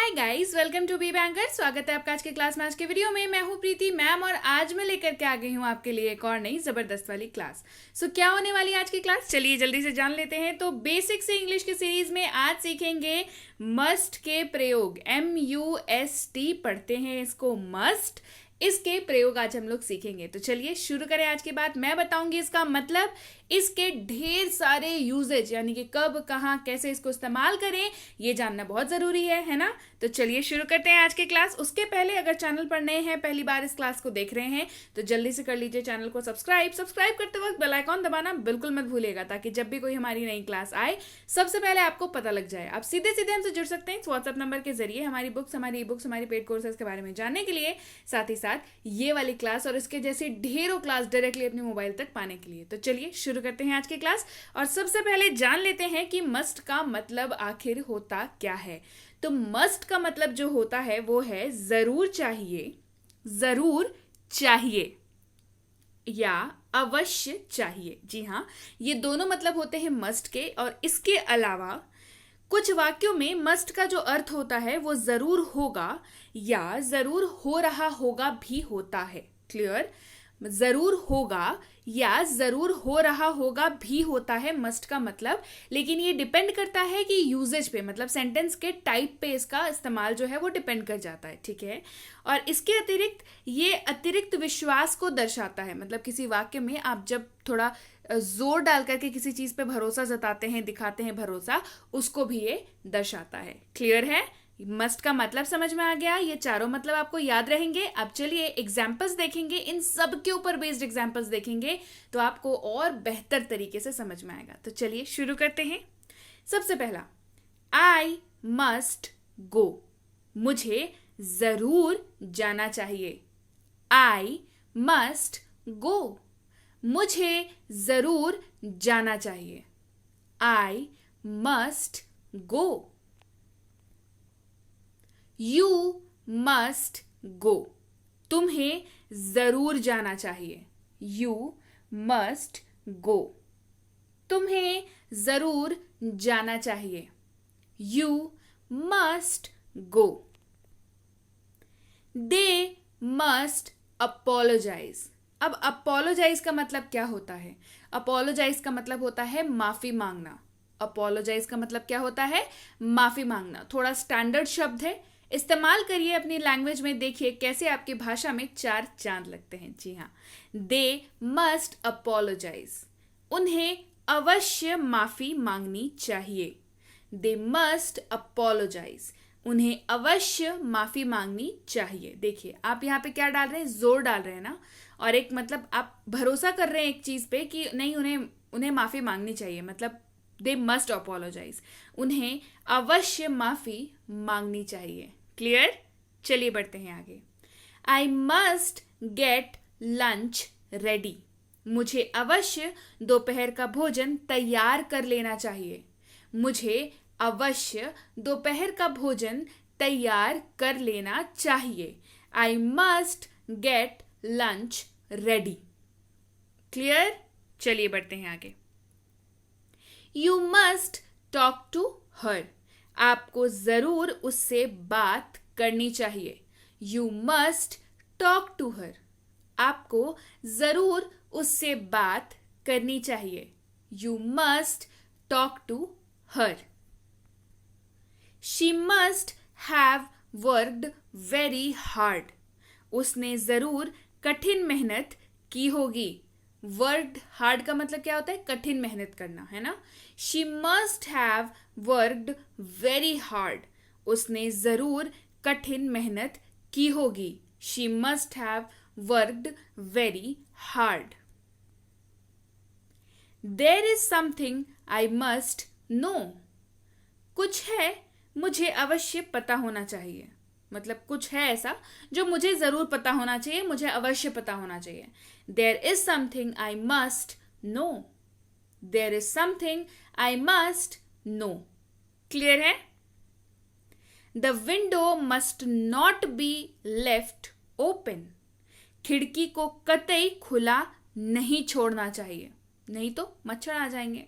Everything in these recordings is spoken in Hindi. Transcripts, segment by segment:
Hi guys, welcome to be banker. स्वागत है आपका आज के क्लास में। आज के वीडियो में मैं हूं प्रीति मैम और आज मैं लेकर के आ गई हूं आपके लिए एक और नई जबरदस्त वाली क्लास। क्या होने वाली है आज की क्लास, चलिए जल्दी से जान लेते हैं। तो बेसिक से इंग्लिश की सीरीज में आज सीखेंगे मस्ट के प्रयोग। MUST पढ़ते हैं इसको, मस्ट। इसके प्रयोग आज हम लोग सीखेंगे। तो चलिए शुरू करें आज की बात। मैं बताऊंगी इसका मतलब, इसके ढेर सारे यूजेज, यानी कि कब, कहाँ, कैसे इसको इस्तेमाल करें, ये जानना बहुत जरूरी है ना। तो चलिए शुरू करते हैं आज की क्लास। उसके पहले अगर चैनल पर नए हैं, पहली बार इस क्लास को देख रहे हैं, तो जल्दी से कर लीजिए चैनल को सब्सक्राइब करते वक्त बेल आइकॉन दबाना बिल्कुल मत भूलिएगा, ताकि जब भी कोई हमारी नई क्लास आए सबसे पहले आपको पता लग जाए। आप सीधे सीधे हमसे जुड़ सकते हैं व्हाट्सएप नंबर के जरिए, हमारी बुक्स, हमारी ई बुक्स, हमारी पेड कोर्सेज के बारे में जानने के लिए, साथ ही साथ ये वाली क्लास और इसके जैसे ढेरों क्लास डायरेक्टली अपने मोबाइल तक पाने के लिए। तो चलिए शुरू करते हैं आज की क्लास। और सबसे पहले जान लेते हैं कि मस्ट का मतलब आखिर होता क्या है। तो मस्ट का मतलब जो होता है वो है जरूर चाहिए, जरूर चाहिए या अवश्य चाहिए। जी हाँ, ये दोनों मतलब होते हैं मस्ट के। और इसके अलावा कुछ वाक्यों में मस्ट का जो अर्थ होता है वो जरूर होगा या जरूर हो रहा होगा भी होता है। क्लियर? जरूर होगा या जरूर हो रहा होगा भी होता है मस्ट का मतलब। लेकिन ये डिपेंड करता है कि यूजेज पे, मतलब सेंटेंस के टाइप पे इसका इस्तेमाल जो है वो डिपेंड कर जाता है। ठीक है। और इसके अतिरिक्त ये अतिरिक्त विश्वास को दर्शाता है। मतलब किसी वाक्य में आप जब थोड़ा जोर डाल करके किसी चीज पे भरोसा जताते हैं, दिखाते हैं भरोसा, उसको भी ये दर्शाता है। क्लियर है? मस्ट का मतलब समझ में आ गया। ये चारों मतलब आपको याद रहेंगे। अब चलिए एग्जाम्पल्स देखेंगे, इन सब के ऊपर बेस्ड एग्जाम्पल्स देखेंगे तो आपको और बेहतर तरीके से समझ में आएगा। तो चलिए शुरू करते हैं। सबसे पहला, आई मस्ट गो, मुझे जरूर जाना चाहिए। आई मस्ट गो, मुझे जरूर जाना चाहिए। I must go. You must गो, तुम्हें जरूर जाना चाहिए। यू मस्ट गो, तुम्हें जरूर जाना चाहिए। You must go. They must apologise. अब अपोलोजाइज का मतलब क्या होता है? अपोलोजाइज का मतलब होता है माफी मांगना। अपोलोजाइज का मतलब क्या होता है? माफी मांगना। थोड़ा स्टैंडर्ड शब्द है, इस्तेमाल करिए अपनी लैंग्वेज में, देखिए कैसे आपकी भाषा में चार चांद लगते हैं। जी हाँ, दे मस्ट अपोलोजाइज, उन्हें अवश्य माफी मांगनी चाहिए। दे मस्ट अपोलोजाइज, उन्हें अवश्य माफी मांगनी चाहिए। देखिए आप यहाँ पे क्या डाल रहे हैं, जोर डाल रहे हैं ना। और एक मतलब आप भरोसा कर रहे हैं एक चीज पे कि नहीं, उन्हें माफी मांगनी चाहिए, मतलब दे मस्ट अपोलोजाइज, उन्हें अवश्य माफी मांगनी चाहिए। क्लियर? चलिए बढ़ते हैं आगे। आई मस्ट गेट लंच रेडी, मुझे अवश्य दोपहर का भोजन तैयार कर लेना चाहिए। मुझे अवश्य दोपहर का भोजन तैयार कर लेना चाहिए। I must get lunch ready. Clear? चलिए बढ़ते हैं आगे। You must talk to her, आपको जरूर उससे बात करनी चाहिए। You must talk to her, आपको जरूर उससे बात करनी चाहिए। You must talk to her. She must have worked very hard, उसने जरूर कठिन मेहनत की होगी। वर्कड हार्ड का मतलब क्या होता है? कठिन मेहनत करना, है ना। She must have worked very hard, उसने जरूर कठिन मेहनत की होगी। She must have worked very hard. There is something I must know, कुछ है मुझे अवश्य पता होना चाहिए। मतलब कुछ है ऐसा जो मुझे जरूर पता होना चाहिए, मुझे अवश्य पता होना चाहिए। There is something I must know. There is something I must know. Clear है? The window must not be left open, खिड़की को कतई खुला नहीं छोड़ना चाहिए, नहीं तो मच्छर आ जाएंगे।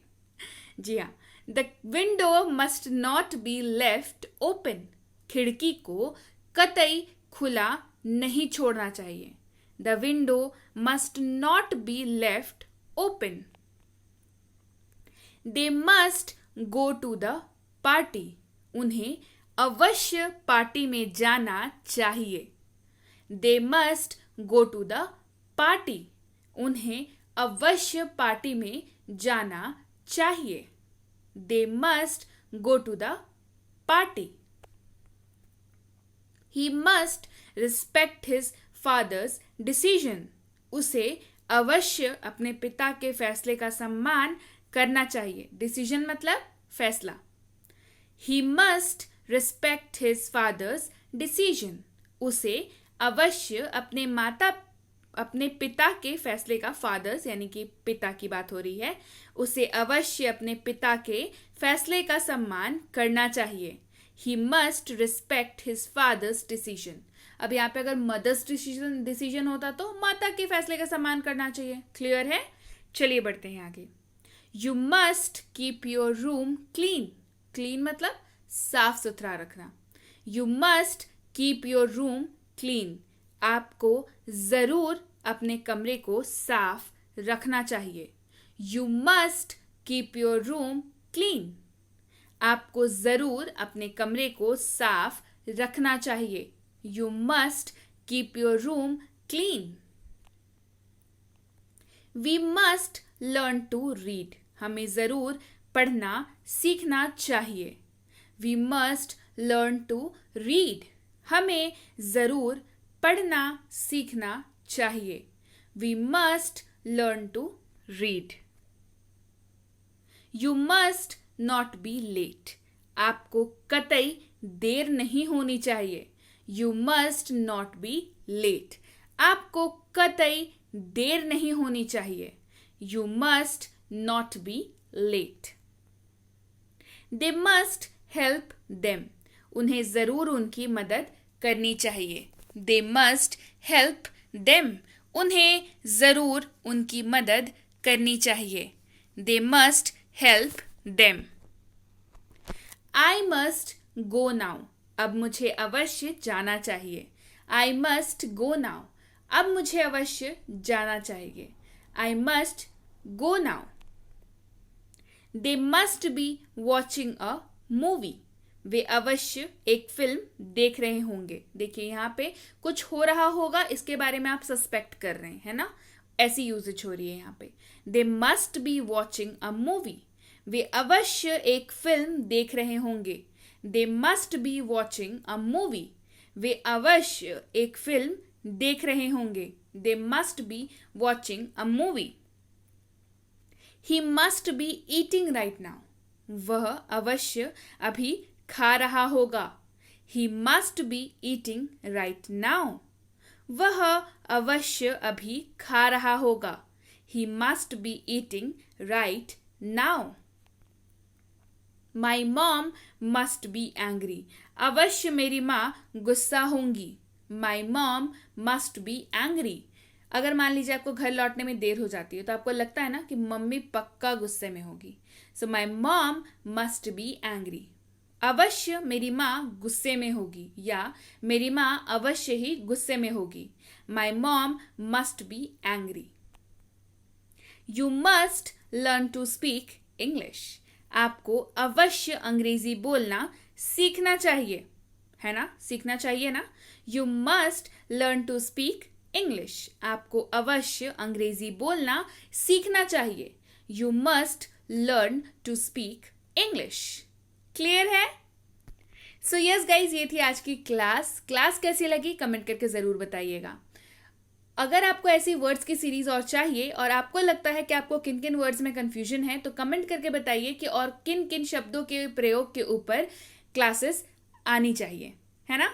जी हाँ, the window must not be left open, खिड़की को कतई खुला नहीं छोड़ना चाहिए. The window must not be left open. They must go to the party. उन्हें अवश्य पार्टी में जाना चाहिए. They must go to the party. उन्हें अवश्य पार्टी में जाना चाहिए. They must go to the party. He must respect his father's decision. उसे अवश्य अपने पिता के फैसले का सम्मान करना चाहिए. Decision मतलब फैसला. He must respect his father's decision. उसे अवश्य अपने पिता के फैसले का, फादर्स यानी कि पिता की बात हो रही है, उसे अवश्य अपने पिता के फैसले का सम्मान करना चाहिए. He must respect his father's decision. अब यहाँ पे अगर मदर्स डिसीजन होता तो माता के फैसले का सम्मान करना चाहिए. क्लियर है? चलिए बढ़ते हैं आगे. You must keep your room clean. Clean मतलब साफ सुथरा रखना. You must keep your room clean. आपको जरूर अपने कमरे को साफ रखना चाहिए. You must keep your room clean. आपको जरूर अपने कमरे को साफ रखना चाहिए. You must keep your room clean. We must learn to read. हमें जरूर पढ़ना सीखना चाहिए. We must learn to read. हमें जरूर पढ़ना सीखना चाहिए. We must learn to read. You must not be late. आपको कतई देर नहीं होनी चाहिए. You must not be late. आपको कतई देर नहीं होनी चाहिए. You must not be late. They must help them. उन्हें जरूर उनकी मदद करनी चाहिए. They must help them. उन्हें जरूर उनकी मदद करनी चाहिए. They must help them. I must go now. अब मुझे अवश्य जाना चाहिए. I must go now. अब मुझे अवश्य जाना चाहिए. I must go now. They must be watching a movie. वे अवश्य एक फिल्म देख रहे होंगे. देखिए यहाँ पे कुछ हो रहा होगा, इसके बारे में आप सस्पेक्ट कर रहे हैं, है ना? ऐसी यूजेज हो रही है यहाँ पे. They must be watching a movie. वे अवश्य एक फिल्म देख रहे होंगे. They must be watching a movie. वे अवश्य एक फिल्म देख रहे होंगे. They must be watching a movie. He must be eating right now. वह अवश्य अभी खा रहा होगा. He must be eating right now. वह अवश्य अभी खा रहा होगा. He must be eating right now. My mom must be angry. अवश्य मेरी माँ गुस्सा होंगी. My mom must be angry. अगर मान लीजिए आपको घर लौटने में देर हो जाती है तो आपको लगता है ना कि मम्मी पक्का गुस्से में होगी. So my mom must be angry. अवश्य मेरी माँ गुस्से में होगी या मेरी माँ अवश्य ही गुस्से में होगी. My mom must be angry. You must learn to speak English. आपको अवश्य अंग्रेजी बोलना सीखना चाहिए, है ना? सीखना चाहिए ना? You must learn to speak English. आपको अवश्य अंग्रेजी बोलना सीखना चाहिए. You must learn to speak English. Clear है? सो यस गाइज, ये थी आज की क्लास कैसी लगी कमेंट करके ज़रूर बताइएगा. अगर आपको ऐसी वर्ड्स की सीरीज और चाहिए और आपको लगता है कि आपको किन किन वर्ड्स में कंफ्यूजन है तो कमेंट करके बताइए कि और किन किन शब्दों के प्रयोग के ऊपर क्लासेस आनी चाहिए, है ना?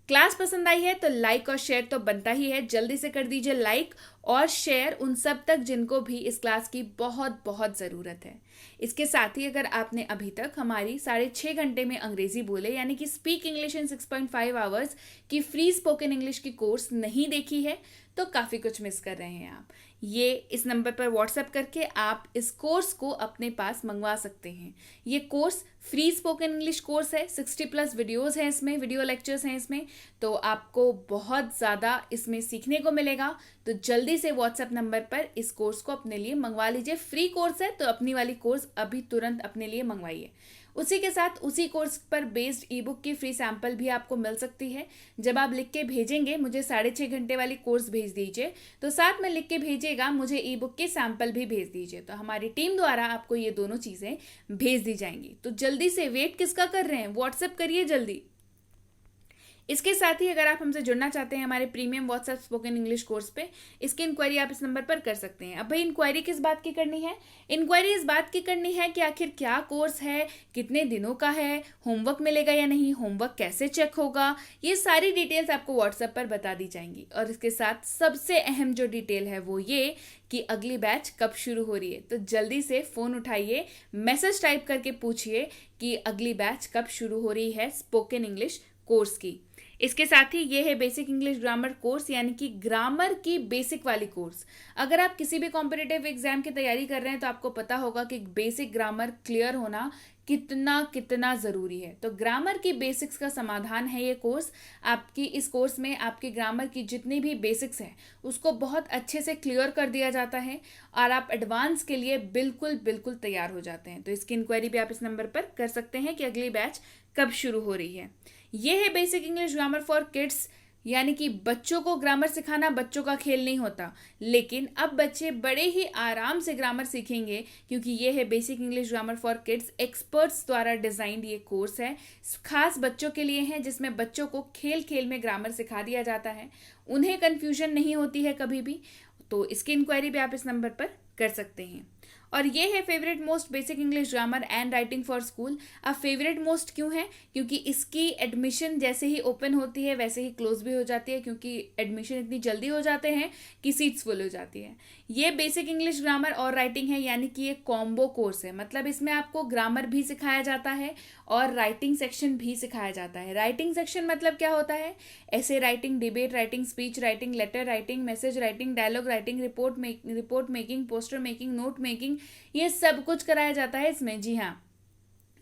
क्लास पसंद आई है तो लाइक और शेयर तो बनता ही है. जल्दी से कर दीजिए लाइक और शेयर उन सब तक जिनको भी इस क्लास की बहुत बहुत ज़रूरत है. इसके साथ ही अगर आपने अभी तक हमारी 6.5 घंटे में अंग्रेजी बोले यानी कि स्पीक इंग्लिश इन 6.5 आवर्स की फ्री स्पोकन इंग्लिश की कोर्स नहीं देखी है तो काफ़ी कुछ मिस कर रहे हैं आप। ये इस नंबर पर व्हाट्सएप करके आप इस कोर्स को अपने पास मंगवा सकते हैं। ये course free spoken English course है, 60+ वीडियोस हैं इसमें, वीडियो लेक्चर्स हैं इसमें, तो आपको बहुत ज़्यादा इसमें सीखने को मिलेगा। तो जल्दी से व्हाट्सएप नंबर पर इस कोर्स को अपने लिए मंगवा लीजिए। फ्री कोर्स है तो अपनी वाली कोर्स अभी तुरंत अपने लिए मंगवाइए। उसी के साथ उसी कोर्स पर बेस्ड ई बुक की फ्री सैंपल भी आपको मिल सकती है। जब आप लिख के भेजेंगे मुझे 6.5 घंटे वाली कोर्स भेज दीजिए, तो साथ में लिख के भेजिएगा मुझे ई बुक के सैंपल भी भेज दीजिए, तो हमारी टीम द्वारा आपको ये दोनों चीज़ें भेज दी जाएंगी। तो जल्दी से वेट किसका कर रहे हैं, व्हाट्सएप करिए जल्दी। इसके साथ ही अगर आप हमसे जुड़ना चाहते हैं हमारे premium WhatsApp spoken English course पे, इसकी इंक्वायरी आप इस नंबर पर कर सकते हैं। अब भाई इंक्वायरी किस बात की करनी है, इंक्वायरी इस बात की करनी है कि आखिर क्या कोर्स है, कितने दिनों का है, होमवर्क मिलेगा या नहीं, होमवर्क कैसे चेक होगा, ये सारी डिटेल्स आपको व्हाट्सएप पर बता दी जाएंगी। और इसके साथ सबसे अहम जो डिटेल है वो ये कि अगली बैच कब शुरू हो रही है। तो जल्दी से फ़ोन उठाइए, मैसेज टाइप करके पूछिए कि अगली बैच कब शुरू हो रही है स्पोकन इंग्लिश कोर्स की। इसके साथ ही ये है बेसिक इंग्लिश ग्रामर कोर्स, यानी कि ग्रामर की बेसिक वाली कोर्स। अगर आप किसी भी कॉम्पिटिटिव एग्जाम की तैयारी कर रहे हैं तो आपको पता होगा कि बेसिक ग्रामर क्लियर होना कितना ज़रूरी है। तो ग्रामर की बेसिक्स का समाधान है ये कोर्स। आपकी इस कोर्स में आपके ग्रामर की जितनी भी बेसिक्स हैं उसको बहुत अच्छे से क्लियर कर दिया जाता है और आप एडवांस के लिए बिल्कुल तैयार हो जाते हैं। तो इसकी इंक्वायरी भी आप इस नंबर पर कर सकते हैं कि अगली बैच कब शुरू हो रही है। ये है basic English grammar for kids, यानी कि बच्चों को ग्रामर सिखाना बच्चों का खेल नहीं होता, लेकिन अब बच्चे बड़े ही आराम से ग्रामर सीखेंगे क्योंकि ये है basic English grammar for kids. Experts द्वारा डिजाइंड ये कोर्स है, खास बच्चों के लिए है, जिसमें बच्चों को खेल खेल में ग्रामर सिखा दिया जाता है, उन्हें कन्फ्यूजन नहीं होती है कभी भी। तो इसकी इंक्वायरी भी आप इस नंबर पर कर सकते हैं। और ये है favourite most basic English grammar and writing for school. अब फेवरेट मोस्ट क्यों है, क्योंकि इसकी एडमिशन जैसे ही ओपन होती है वैसे ही क्लोज भी हो जाती है, क्योंकि एडमिशन इतनी जल्दी हो जाते हैं कि सीट्स फुल हो जाती है। ये बेसिक इंग्लिश ग्रामर और राइटिंग है, यानी कि ये कॉम्बो कोर्स है, मतलब इसमें आपको ग्रामर भी सिखाया जाता है और राइटिंग सेक्शन भी सिखाया जाता है। राइटिंग सेक्शन मतलब क्या होता है, ऐसे writing, debate writing, speech writing, letter writing, message writing, dialogue writing, report making, poster making, note making, ये सब कुछ कराया जाता है इसमें। जी हाँ,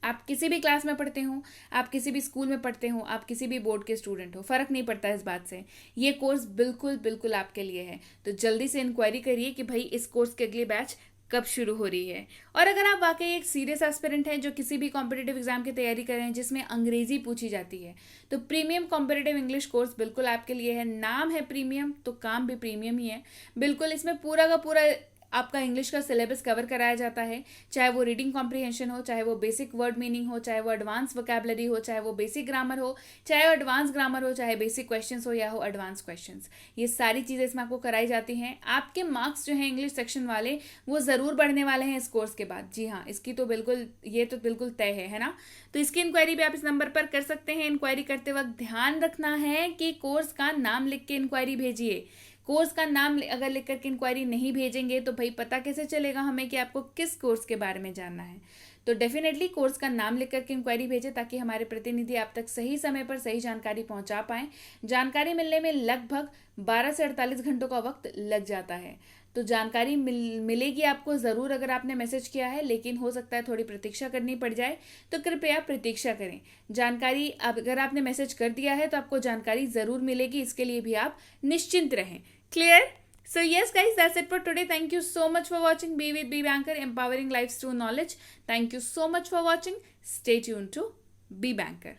आप किसी भी क्लास में पढ़ते हो, आप किसी भी स्कूल में पढ़ते हो, आप किसी भी बोर्ड के स्टूडेंट हो, फ़र्क नहीं पड़ता इस बात से। ये कोर्स बिल्कुल आपके लिए है। तो जल्दी से इंक्वायरी करिए कि भाई इस कोर्स की अगली बैच कब शुरू हो रही है। और अगर आप वाकई एक सीरियस एस्पिरेंट हैं जो किसी भी कॉम्पिटिटिव एग्जाम की तैयारी कर रहे हैं जिसमें अंग्रेजी पूछी जाती है, तो प्रीमियम कॉम्पिटिटिव इंग्लिश कोर्स बिल्कुल आपके लिए है। नाम है प्रीमियम तो काम भी प्रीमियम ही है। बिल्कुल इसमें पूरा का पूरा आपका इंग्लिश का सिलेबस कवर कराया जाता है, चाहे वो रीडिंग कॉम्प्रिहेंशन हो, चाहे वो बेसिक वर्ड मीनिंग हो, चाहे वो एडवांस वोकैबुलरी हो, चाहे वो बेसिक ग्रामर हो, चाहे वो एडवांस ग्रामर हो, चाहे बेसिक क्वेश्चंस हो या हो एडवांस क्वेश्चंस, ये सारी चीज़ें इसमें आपको कराई जाती हैं। आपके मार्क्स जो हैं इंग्लिश सेक्शन वाले वो ज़रूर बढ़ने वाले हैं इस कोर्स के बाद। जी हाँ, इसकी तो बिल्कुल, ये तो बिल्कुल तय है ना। तो इसकी इंक्वायरी भी आप इस नंबर पर कर सकते हैं। इंक्वायरी करते वक्त ध्यान रखना है कि कोर्स का नाम लिख के इंक्वायरी भेजिए। कोर्स का नाम अगर लिख करके इंक्वायरी नहीं भेजेंगे तो भाई पता कैसे चलेगा हमें कि आपको किस कोर्स के बारे में जानना है। तो डेफिनेटली कोर्स का नाम लिख करके इंक्वायरी भेजें ताकि हमारे प्रतिनिधि आप तक सही समय पर सही जानकारी पहुंचा पाएं। जानकारी मिलने में लगभग 12 से 48 घंटों का वक्त लग जाता है। तो जानकारी मिलेगी आपको ज़रूर अगर आपने मैसेज किया है, लेकिन हो सकता है थोड़ी प्रतीक्षा करनी पड़ जाए, तो कृपया प्रतीक्षा करें। जानकारी अगर आपने मैसेज कर दिया है तो आपको जानकारी ज़रूर मिलेगी, इसके लिए भी आप निश्चिंत रहें। Clear? So yes guys, that's it for today. Thank you so much for watching Be with Be Banker, empowering lives through knowledge. Thank you so much for watching. Stay tuned to Be Banker.